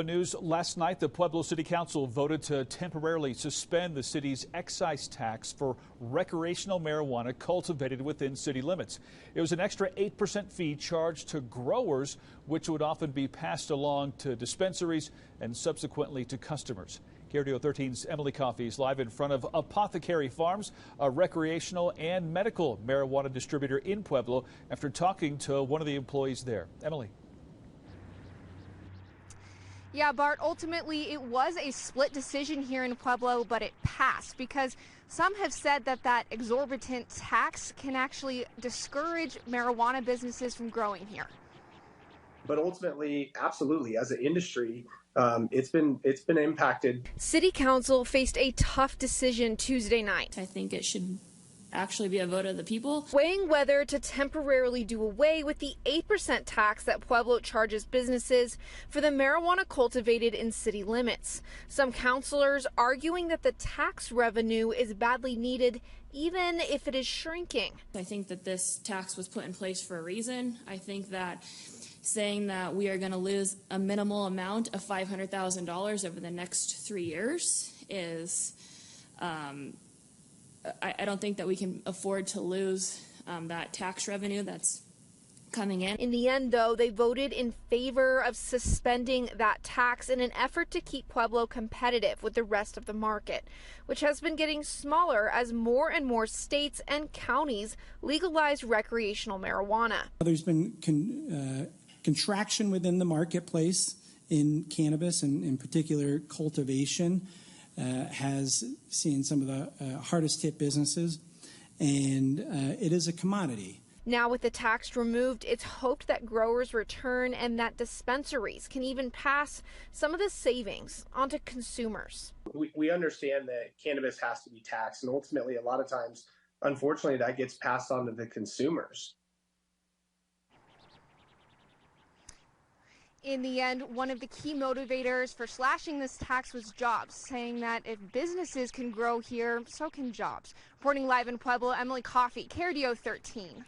News last night, the Pueblo City Council voted to temporarily suspend the city's excise tax for recreational marijuana cultivated within city limits. It was an extra 8% fee charged to growers, which would often be passed along to dispensaries and subsequently to customers. KRDO 13's Emily Coffey is live in front of Apothecary Farms, a recreational and medical marijuana distributor in Pueblo, after talking to one of the employees there. Emily. Yeah, Bart, ultimately it was a split decision here in Pueblo, but it passed because some have said that that exorbitant tax can actually discourage marijuana businesses from growing here. But ultimately, absolutely, as an industry, it's been impacted. City Council faced a tough decision Tuesday night. I think it should actually be a vote of the people, weighing whether to temporarily do away with the 8% tax that Pueblo charges businesses for the marijuana cultivated in city limits. Some councilors arguing that the tax revenue is badly needed, even if it is shrinking. I think that this tax was put in place for a reason. I think that saying that we are going to lose a minimal amount of $500,000 over the next 3 years is I don't think that we can afford to lose that tax revenue that's coming in. In the end, though, they voted in favor of suspending that tax in an effort to keep Pueblo competitive with the rest of the market, which has been getting smaller as more and more states and counties legalize recreational marijuana. There's been contraction within the marketplace in cannabis, and in particular cultivation. Has seen some of the hardest hit businesses, and it is a commodity. Now with the tax removed, it's hoped that growers return and that dispensaries can even pass some of the savings onto consumers. We understand that cannabis has to be taxed, and ultimately a lot of times, unfortunately, that gets passed on to the consumers. In the end, one of the key motivators for slashing this tax was jobs, saying that if businesses can grow here, so can jobs. Reporting live in Pueblo, Emily Coffey, KRDO 13.